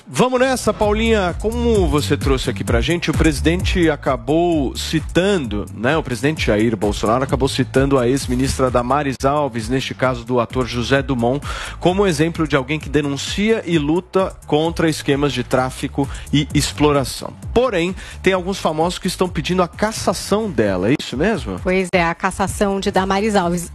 Vamos nessa, Paulinha. Como você trouxe aqui pra gente, o presidente acabou citando, né? O presidente Jair Bolsonaro acabou citando a ex-ministra Damares Alves, neste caso do ator José Dumont, como exemplo de alguém que denuncia e luta contra esquemas de tráfico e exploração. Porém, tem alguns famosos que estão pedindo a cassação dela, é isso mesmo? Pois é, a cassação de Damares Alves.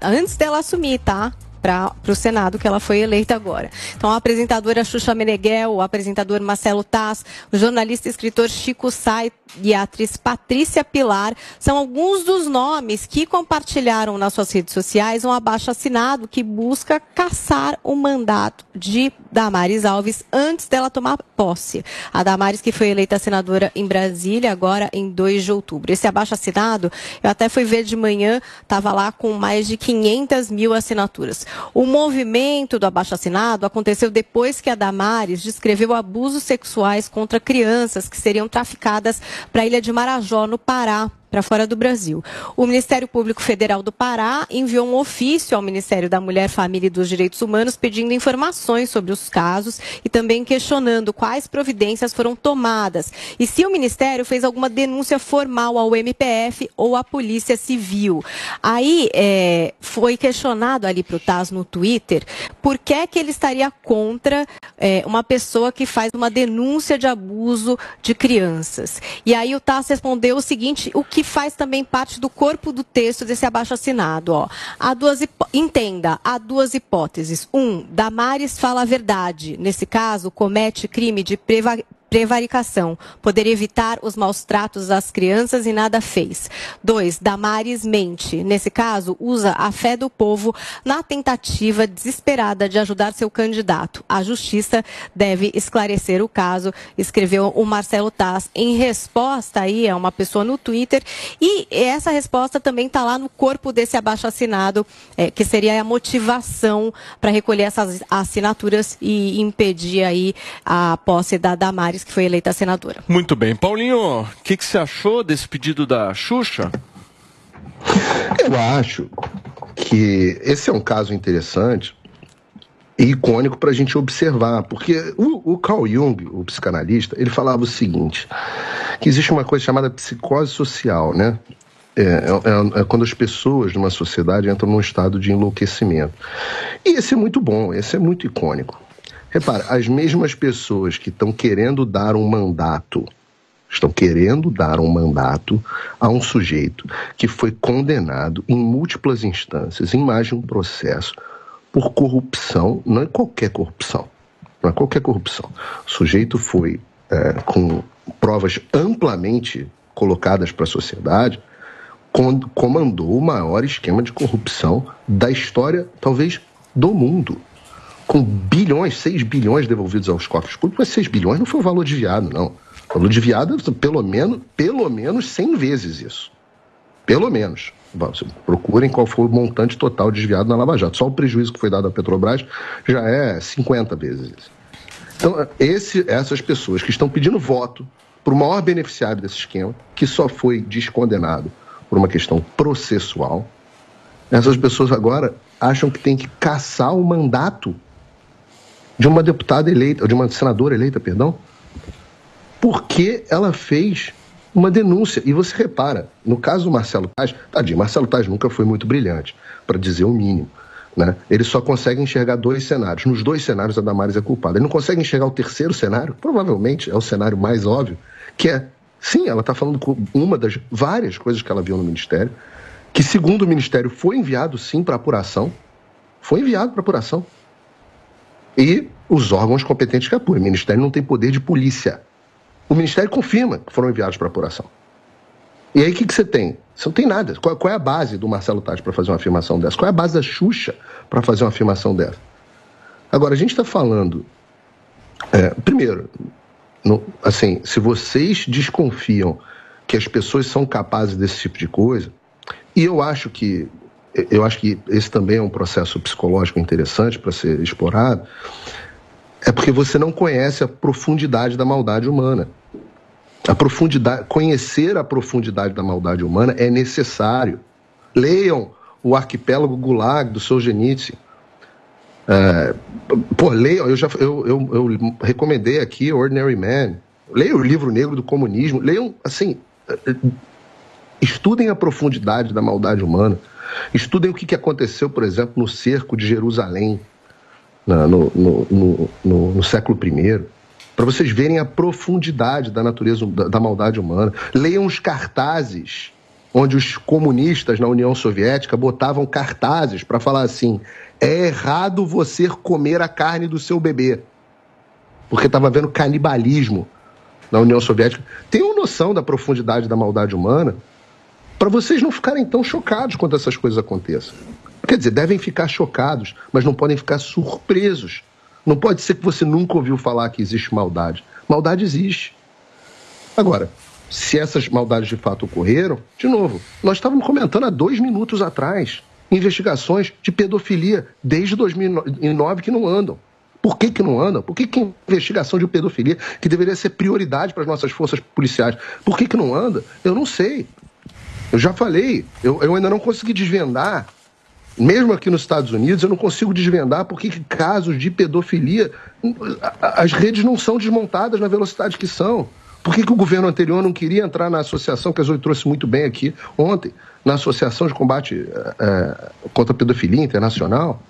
Antes dela assumir, tá? Para o Senado, que ela foi eleita agora. Então, a apresentadora Xuxa Meneghel, o apresentador Marcelo Taz, o jornalista e escritor Chico Sá e a atriz Patrícia Pilar são alguns dos nomes que compartilharam nas suas redes sociais um abaixo-assinado que busca cassar o mandato de Damares Alves antes dela tomar posse. A Damares, que foi eleita senadora em Brasília, agora em 2 de outubro. Esse abaixo-assinado, eu até fui ver de manhã, estava lá com mais de 500 mil assinaturas. O movimento do abaixo-assinado aconteceu depois que a Damares descreveu abusos sexuais contra crianças que seriam traficadas para a ilha de Marajó, no Pará, para fora do Brasil. O Ministério Público Federal do Pará enviou um ofício ao Ministério da Mulher, Família e dos Direitos Humanos pedindo informações sobre os casos e também questionando quais providências foram tomadas e se o Ministério fez alguma denúncia formal ao MPF ou à Polícia Civil. Aí foi questionado ali para o Taz no Twitter por que é que ele estaria contra uma pessoa que faz uma denúncia de abuso de crianças. E aí o Taz respondeu o seguinte, o que faz também parte do corpo do texto desse abaixo-assinado. Entenda, há 2 hipóteses. 1, Damares fala a verdade. Nesse caso, comete crime de prevaricação, poderia evitar os maus tratos às crianças e nada fez. 2, Damares mente. Nesse caso, usa a fé do povo na tentativa desesperada de ajudar seu candidato. A justiça deve esclarecer o caso, escreveu o Marcelo Taz em resposta aí a uma pessoa no Twitter, e essa resposta também está lá no corpo desse abaixo-assinado, que seria a motivação para recolher essas assinaturas e impedir aí a posse da Damares, que foi eleita senadora. Muito bem. Paulinho, o que você achou desse pedido da Xuxa? Eu acho que esse é um caso interessante e icônico para a gente observar, porque o Carl Jung, o psicanalista, ele falava o seguinte, que existe uma coisa chamada psicose social, né? É quando as pessoas numa sociedade entram num estado de enlouquecimento. E esse é muito bom, esse é muito icônico. Repara, as mesmas pessoas que estão querendo dar um mandato a um sujeito que foi condenado em múltiplas instâncias, em mais de um processo, por corrupção, não é qualquer corrupção. O sujeito foi, com provas amplamente colocadas para a sociedade, comandou o maior esquema de corrupção da história, talvez, do mundo. Com 6 bilhões devolvidos aos cofres públicos, mas 6 bilhões não foi o valor desviado, não. O valor desviado, pelo menos 100 vezes isso. Pelo menos. Procurem qual foi o montante total desviado na Lava Jato. Só o prejuízo que foi dado à Petrobras já é 50 vezes isso. Então, essas pessoas que estão pedindo voto para o maior beneficiário desse esquema, que só foi descondenado por uma questão processual, essas pessoas agora acham que tem que cassar o mandato de uma deputada eleita, de uma senadora eleita, porque ela fez uma denúncia. E você repara, no caso do Marcelo Taz, Marcelo Taz nunca foi muito brilhante, para dizer o mínimo, né? Ele só consegue enxergar 2 cenários. Nos 2 cenários a Damares é culpada. Ele não consegue enxergar o terceiro cenário, provavelmente é o cenário mais óbvio, que é, sim, ela está falando com uma das várias coisas que ela viu no Ministério, que segundo o Ministério foi enviado sim para apuração, e os órgãos competentes que apuram. O Ministério não tem poder de polícia. O Ministério confirma que foram enviados para apuração. E aí o que você tem? Você não tem nada. Qual é a base do Marcelo Taz para fazer uma afirmação dessa? Qual é a base da Xuxa para fazer uma afirmação dessa? Agora, a gente está falando... primeiro, se vocês desconfiam que as pessoas são capazes desse tipo de coisa, e eu acho que esse também é um processo psicológico interessante para ser explorado, é porque você não conhece a profundidade da maldade humana. Conhecer a profundidade da maldade humana é necessário. Leiam o Arquipélago Gulag, do Solzhenitsyn. Pô, leia, eu recomendei aqui Ordinary Man. Leiam o livro negro do comunismo. Leiam, assim, estudem a profundidade da maldade humana. Estudem o que aconteceu, por exemplo, no cerco de Jerusalém, no século I, para vocês verem a profundidade da natureza da maldade humana. Leiam os cartazes, onde os comunistas na União Soviética botavam cartazes para falar assim: é errado você comer a carne do seu bebê, porque estava havendo canibalismo na União Soviética. Tenham noção da profundidade da maldade humana para vocês não ficarem tão chocados quando essas coisas aconteçam. Quer dizer, devem ficar chocados, mas não podem ficar surpresos. Não pode ser que você nunca ouviu falar que existe maldade. Maldade existe. Agora, se essas maldades de fato ocorreram, de novo, nós estávamos comentando há 2 minutos atrás investigações de pedofilia desde 2009 que não andam. Por que não andam? Por que investigação de pedofilia, que deveria ser prioridade para as nossas forças policiais, por que não anda? Eu não sei. Eu já falei, eu ainda não consegui desvendar. Mesmo aqui nos Estados Unidos, eu não consigo desvendar por que casos de pedofilia, as redes não são desmontadas na velocidade que são. Por que o governo anterior não queria entrar na associação, que a Zoe trouxe muito bem aqui ontem, na Associação de Combate contra a Pedofilia Internacional?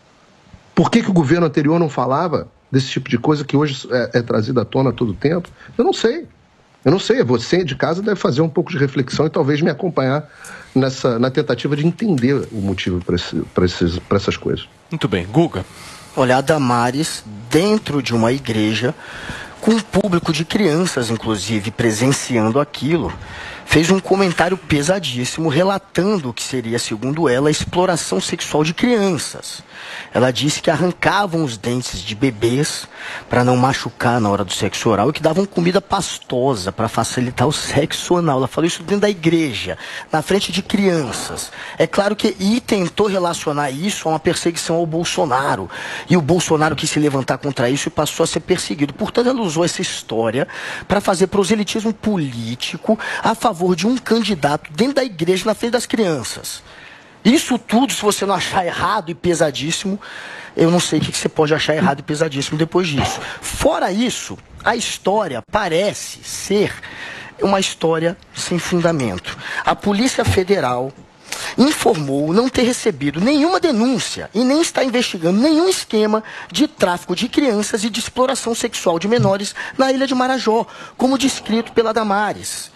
Por que o governo anterior não falava desse tipo de coisa que hoje é trazida à tona a todo tempo? Eu não sei. Eu não sei. Você de casa deve fazer um pouco de reflexão e talvez me acompanhar na tentativa de entender o motivo para essas coisas. Muito bem. Guga. Olha, a Damares, dentro de uma igreja, com um público de crianças, inclusive, presenciando aquilo, fez um comentário pesadíssimo relatando o que seria, segundo ela, a exploração sexual de crianças. Ela disse que arrancavam os dentes de bebês para não machucar na hora do sexo oral e que davam comida pastosa para facilitar o sexo anal. Ela falou isso dentro da igreja, na frente de crianças. É claro que e tentou relacionar isso a uma perseguição ao Bolsonaro. E o Bolsonaro quis se levantar contra isso e passou a ser perseguido. Portanto, ela usou essa história para fazer proselitismo político a favor de um candidato dentro da igreja na frente das crianças. Isso tudo, se você não achar errado e pesadíssimo, eu não sei o que você pode achar errado e pesadíssimo depois disso. Fora isso, a história parece ser uma história sem fundamento. A Polícia Federal informou não ter recebido nenhuma denúncia e nem está investigando nenhum esquema de tráfico de crianças e de exploração sexual de menores na ilha de Marajó, como descrito pela Damares.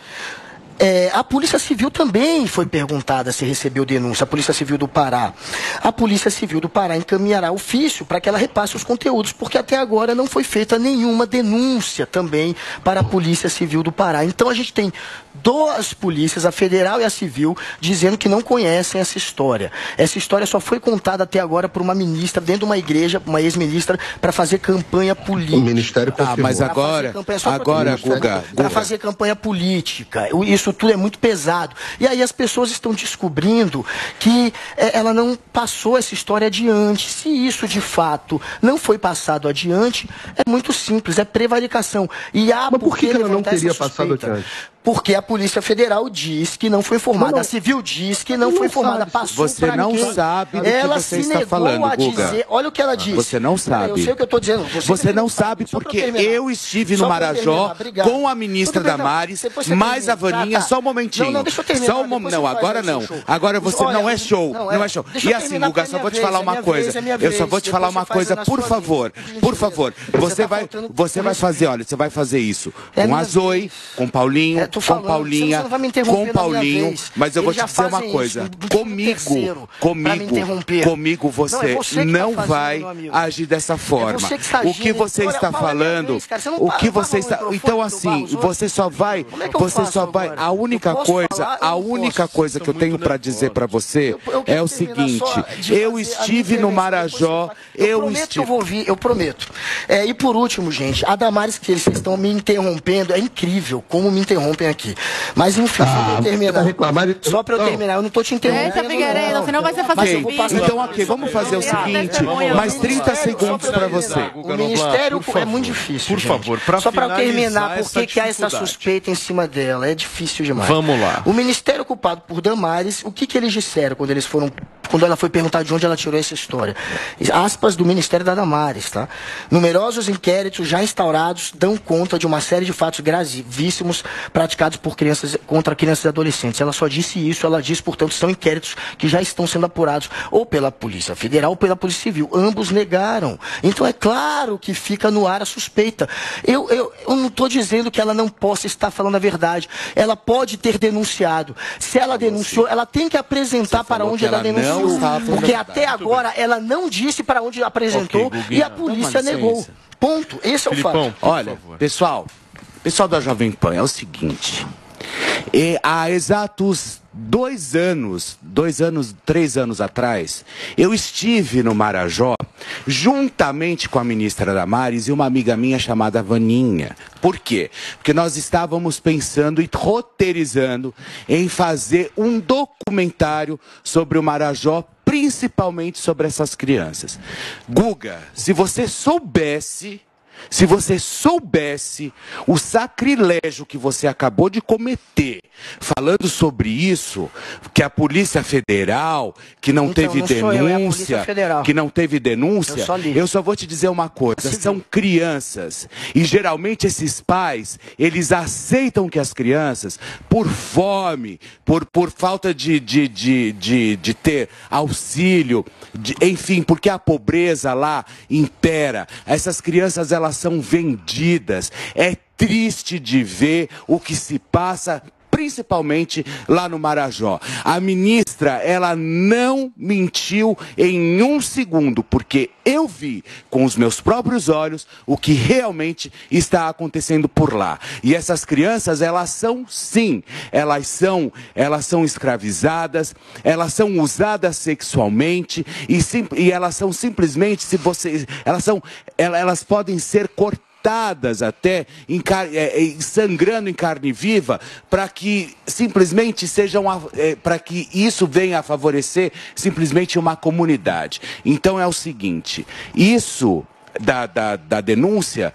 A Polícia Civil também foi perguntada se recebeu denúncia, a Polícia Civil do Pará. A Polícia Civil do Pará encaminhará ofício para que ela repasse os conteúdos, porque até agora não foi feita nenhuma denúncia também para a Polícia Civil do Pará. Então a gente tem 2 polícias, a federal e a civil, dizendo que não conhecem essa história. Essa história só foi contada até agora por uma ministra dentro de uma igreja, uma ex-ministra, para fazer campanha política. O Ministério confirmou. Mas agora, Guga, para fazer campanha política. Isso tudo é muito pesado. E aí as pessoas estão descobrindo que ela não passou essa história adiante. Se isso de fato não foi passado adiante, é muito simples, é prevaricação. Mas por que ela não teria passado adiante? Porque a Polícia Federal diz que não foi informada, a Civil diz que não foi informada. Passou você não quem? sabe do ela que você se está falando, a Guga. Dizer, olha o que ela disse. Você não sabe. Eu sei o que eu estou dizendo. Você não sabe porque eu estive no Marajó com a ministra Damares, mais a Vaninha, só um momentinho. Não, deixa eu terminar. Só não, agora não. Agora você não é show. Não é show. E assim, Guga, só vou te falar uma coisa. Eu só vou te falar uma coisa, por favor. Por favor. Você vai fazer, olha, você vai fazer isso com a Zoe, com o Paulinho, com Paulinho, mas eu vou te dizer uma coisa, comigo você não vai agir dessa forma. O que você está falando, então assim, você só vai, a única coisa que eu tenho para dizer para você é o seguinte, eu estive no Marajó, eu prometo. E por último, gente, a Damares, que eles estão me interrompendo, é incrível como me interrompem aqui. Mas enfim, só para eu terminar, eu não estou te interrompendo. Figueiredo, senão vai ser fazer Então, ok, vamos fazer o seguinte, mais 30 segundos para você. O Ministério é muito difícil, por favor, só para terminar, por que há essa suspeita em cima dela? É difícil demais. Vamos lá. O Ministério culpado por Damares, o que eles disseram quando eles foram quando ela foi perguntar de onde ela tirou essa história. Aspas do Ministério da Damares, tá? Numerosos inquéritos já instaurados dão conta de uma série de fatos gravíssimos praticados por crianças, contra crianças e adolescentes. Ela só disse isso, ela disse, portanto, são inquéritos que já estão sendo apurados ou pela Polícia Federal ou pela Polícia Civil. Ambos negaram. Então é claro que fica no ar a suspeita. Eu não estou dizendo que ela não possa estar falando a verdade. Ela pode ter denunciado. Se ela denunciou, ela tem que apresentar para onde ela denunciou. Porque até agora ela não disse para onde apresentou e a polícia negou. Ponto. Esse é o fato. Olha, pessoal da Jovem Pan, é o seguinte. Há exatos 3 anos atrás, eu estive no Marajó, juntamente com a ministra Damares e uma amiga minha chamada Vaninha. Por quê? Porque nós estávamos pensando e roteirizando em fazer um documentário sobre o Marajó, principalmente sobre essas crianças. Guga, se você soubesse o sacrilégio que você acabou de cometer, falando sobre isso, que a Polícia Federal, que não teve denúncia, eu só vou te dizer uma coisa, são crianças, e geralmente esses pais, eles aceitam que as crianças, por fome, por falta de ter auxílio, enfim, porque a pobreza lá impera, essas crianças, elas são vendidas. É triste de ver o que se passa, principalmente lá no Marajó. A ministra, ela não mentiu em um segundo, porque eu vi com os meus próprios olhos o que realmente está acontecendo por lá. E essas crianças, elas são, sim, elas são escravizadas, elas são usadas sexualmente e elas são simplesmente, elas podem ser cortadas até sangrando em carne viva, para que simplesmente para que isso venha a favorecer simplesmente uma comunidade. Então é o seguinte, isso da denúncia,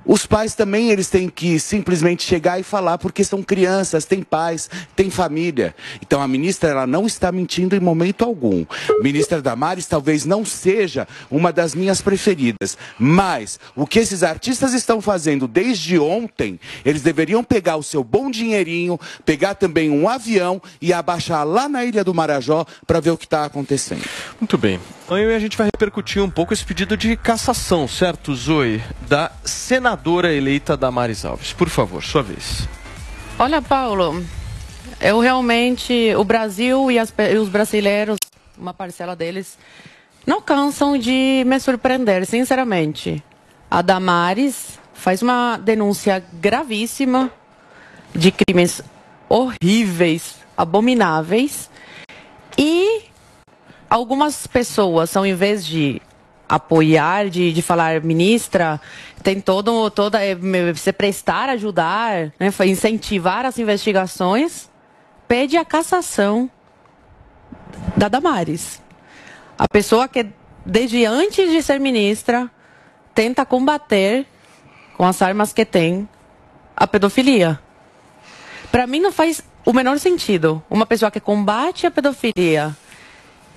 os pais também, eles têm que simplesmente chegar e falar, porque são crianças, têm pais, têm família. Então a ministra, ela não está mentindo em momento algum. A ministra Damares talvez não seja uma das minhas preferidas, mas o que esses artistas estão fazendo desde ontem, eles deveriam pegar o seu bom dinheirinho, pegar também um avião e abaixar lá na Ilha do Marajó para ver o que está acontecendo. Muito bem. Aí a gente vai repercutir um pouco esse pedido de cassação, certo, Zoe? Da senadora eleita Damares Alves. Por favor, sua vez. Olha, Paulo, eu realmente, o Brasil e os brasileiros, uma parcela deles, não cansam de me surpreender, sinceramente. A Damares faz uma denúncia gravíssima de crimes horríveis, abomináveis, e algumas pessoas, ao invés de apoiar, de falar, ministra, tem se prestar, ajudar, né, incentivar as investigações, pede a cassação da Damares. A pessoa que, desde antes de ser ministra, tenta combater, com as armas que tem, a pedofilia. Para mim não faz o menor sentido uma pessoa que combate a pedofilia,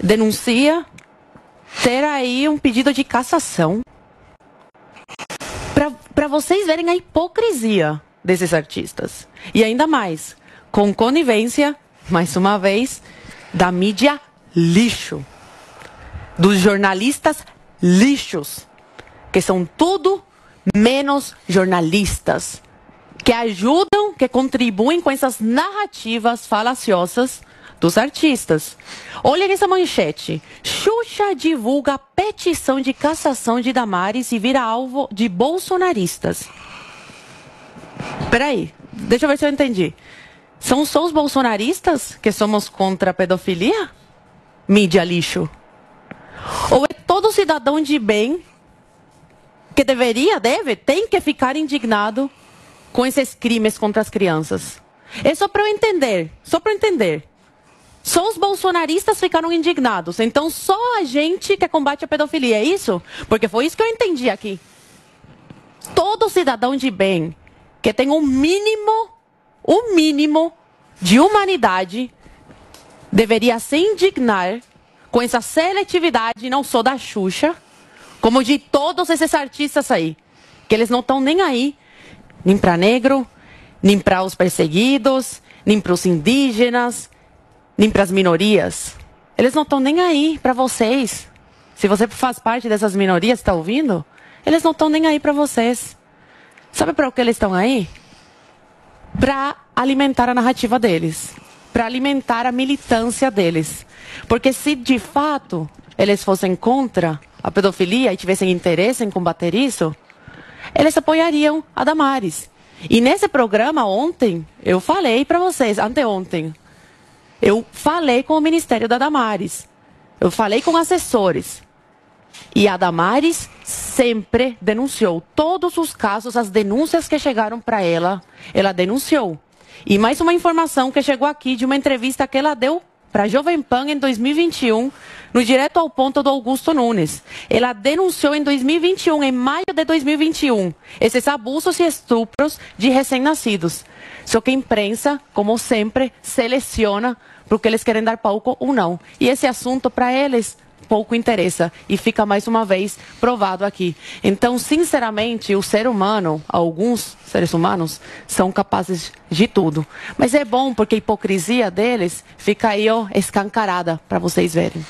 denuncia, ter aí um pedido de cassação. Para vocês verem a hipocrisia desses artistas. E ainda mais, com conivência, mais uma vez, da mídia lixo. Dos jornalistas lixos. Que são tudo menos jornalistas. Que ajudam, que contribuem com essas narrativas falaciosas dos artistas. Olha essa manchete. Xuxa divulga petição de cassação de Damares e vira alvo de bolsonaristas. Peraí, deixa eu ver se eu entendi. São só os bolsonaristas que somos contra a pedofilia? Mídia lixo. Ou é todo cidadão de bem que tem que ficar indignado com esses crimes contra as crianças? É só para eu entender, Só os bolsonaristas ficaram indignados. Então só a gente que combate a pedofilia, é isso? Porque foi isso que eu entendi aqui. Todo cidadão de bem que tem um mínimo de humanidade deveria se indignar com essa seletividade, não só da Xuxa, como de todos esses artistas aí, que eles não estão nem aí, nem para negro, nem para os perseguidos, nem para os indígenas, nem para as minorias. Eles não estão nem aí para vocês. Se você faz parte dessas minorias, está ouvindo? Eles não estão nem aí para vocês. Sabe para o que eles estão aí? Para alimentar a narrativa deles, para alimentar a militância deles. Porque se de fato eles fossem contra a pedofilia e tivessem interesse em combater isso, eles apoiariam a Damares. E nesse programa ontem, eu falei para vocês, anteontem, eu falei com o Ministério da Damares, eu falei com assessores. E a Damares sempre denunciou todos os casos, as denúncias que chegaram para ela denunciou. E mais uma informação que chegou aqui de uma entrevista que ela deu para a Jovem Pan em 2021, no Direto ao Ponto do Augusto Nunes. Ela denunciou em 2021, em maio de 2021, esses abusos e estupros de recém-nascidos. Só que a imprensa, como sempre, seleciona porque eles querem dar palco ou não. E esse assunto, para eles, pouco interessa. E fica mais uma vez provado aqui. Então, sinceramente, o ser humano, alguns seres humanos, são capazes de tudo. Mas é bom porque a hipocrisia deles fica aí, ó, escancarada, para vocês verem.